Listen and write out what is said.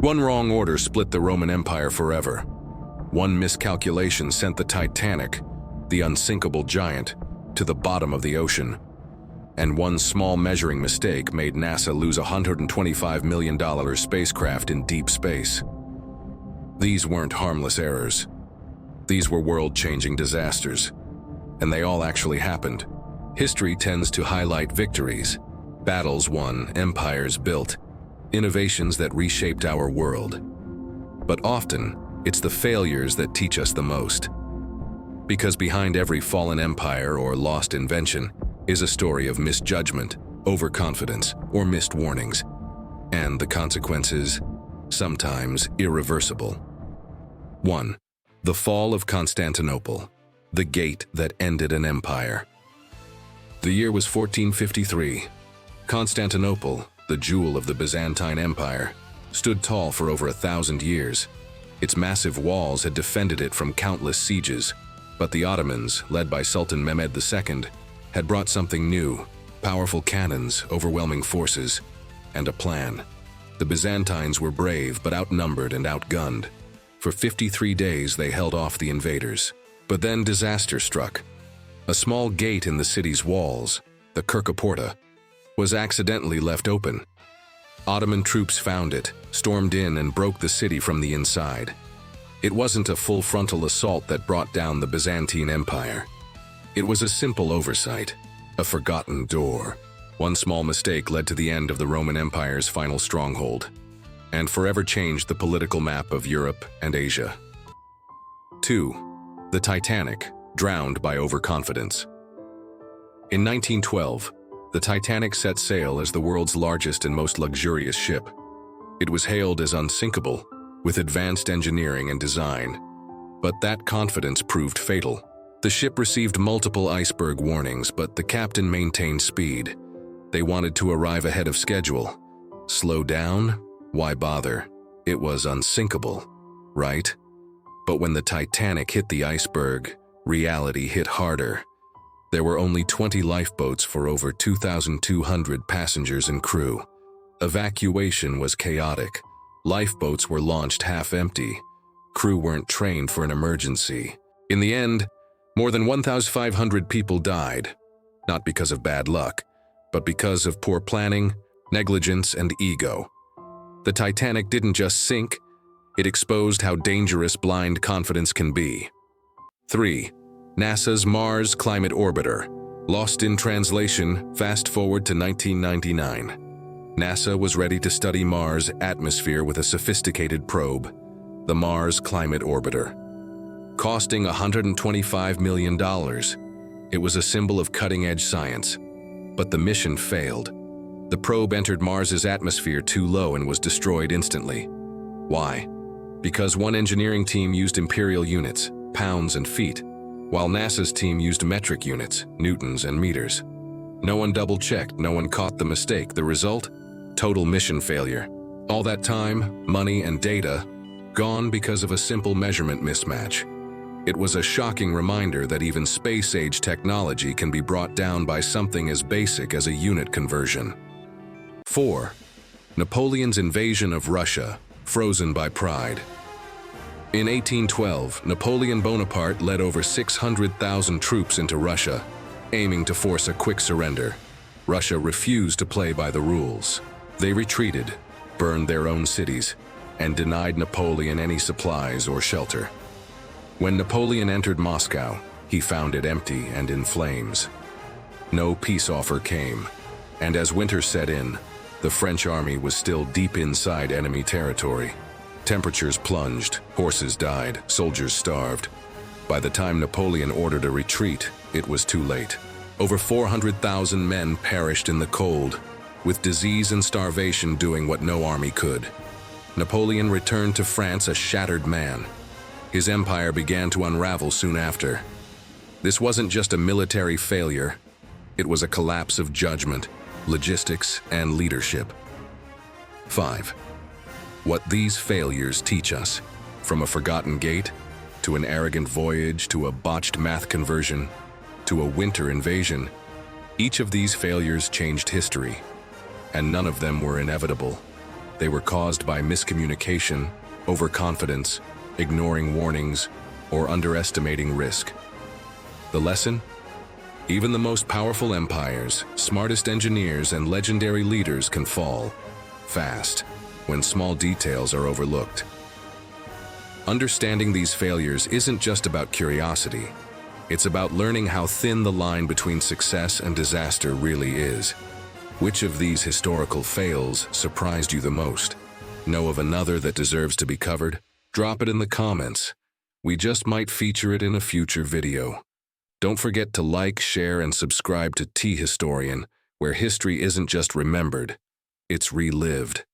One wrong order split the Roman Empire forever. One miscalculation sent the Titanic, the unsinkable giant, to the bottom of the ocean. And one small measuring mistake made NASA lose a $125 million spacecraft in deep space. These weren't harmless errors. These were world-changing disasters. And they all actually happened. History tends to highlight victories, battles won, empires built, innovations that reshaped our world. But often, it's the failures that teach us the most. Because behind every fallen empire or lost invention is a story of misjudgment, overconfidence, or missed warnings. And the consequences, sometimes irreversible. 1. The fall of Constantinople, the gate that ended an empire. The year was 1453. Constantinople, the jewel of the Byzantine Empire, stood tall for over 1,000 years. Its massive walls had defended it from countless sieges, but the Ottomans, led by Sultan Mehmed II, had brought something new: powerful cannons, overwhelming forces, and a plan. The Byzantines were brave but outnumbered and outgunned. For 53 days they held off the invaders. But then disaster struck. A small gate in the city's walls, the Kirkoporta, was accidentally left open. Ottoman troops found it, stormed in, and broke the city from the inside. It wasn't a full frontal assault that brought down the Byzantine Empire. It was a simple oversight, a forgotten door. One small mistake led to the end of the Roman Empire's final stronghold, and forever changed the political map of Europe and Asia. 2. The Titanic, drowned by overconfidence. In 1912, the Titanic set sail as the world's largest and most luxurious ship. It was hailed as unsinkable, with advanced engineering and design. But that confidence proved fatal. The ship received multiple iceberg warnings, but the captain maintained speed. They wanted to arrive ahead of schedule. Slow down? Why bother? It was unsinkable, right? But when the Titanic hit the iceberg, reality hit harder. There were only 20 lifeboats for over 2,200 passengers and crew. Evacuation was chaotic. Lifeboats were launched half-empty. Crew weren't trained for an emergency. In the end, more than 1,500 people died, not because of bad luck, but because of poor planning, negligence, and ego. The Titanic didn't just sink, it exposed how dangerous blind confidence can be. 3. NASA's Mars Climate Orbiter. Lost in translation, fast forward to 1999. NASA was ready to study Mars' atmosphere with a sophisticated probe, the Mars Climate Orbiter. Costing $125 million, it was a symbol of cutting-edge science. But the mission failed. The probe entered Mars's atmosphere too low and was destroyed instantly. Why? Because one engineering team used imperial units, pounds and feet, while NASA's team used metric units, newtons and meters. No one double-checked, no one caught the mistake. The result? Total mission failure. All that time, money, and data gone because of a simple measurement mismatch. It was a shocking reminder that even space-age technology can be brought down by something as basic as a unit conversion. 4. Napoleon's invasion of Russia, frozen by pride. In 1812, Napoleon Bonaparte led over 600,000 troops into Russia, aiming to force a quick surrender. Russia refused to play by the rules. They retreated, burned their own cities, and denied Napoleon any supplies or shelter. When Napoleon entered Moscow, he found it empty and in flames. No peace offer came, and as winter set in, the French army was still deep inside enemy territory. Temperatures plunged, horses died, soldiers starved. By the time Napoleon ordered a retreat, it was too late. Over 400,000 men perished in the cold, with disease and starvation doing what no army could. Napoleon returned to France a shattered man. His empire began to unravel soon after. This wasn't just a military failure, it was a collapse of judgment, logistics, and leadership. 5. What these failures teach us, from a forgotten gate, to an arrogant voyage, to a botched math conversion, to a winter invasion, each of these failures changed history, and none of them were inevitable. They were caused by miscommunication, overconfidence, ignoring warnings, or underestimating risk. The lesson? Even the most powerful empires, smartest engineers, and legendary leaders can fall fast when small details are overlooked. Understanding these failures isn't just about curiosity. It's about learning how thin the line between success and disaster really is. Which of these historical fails surprised you the most? Know of another that deserves to be covered? Drop it in the comments. We just might feature it in a future video. Don't forget to like, share, and subscribe to T Historian, where history isn't just remembered, it's relived.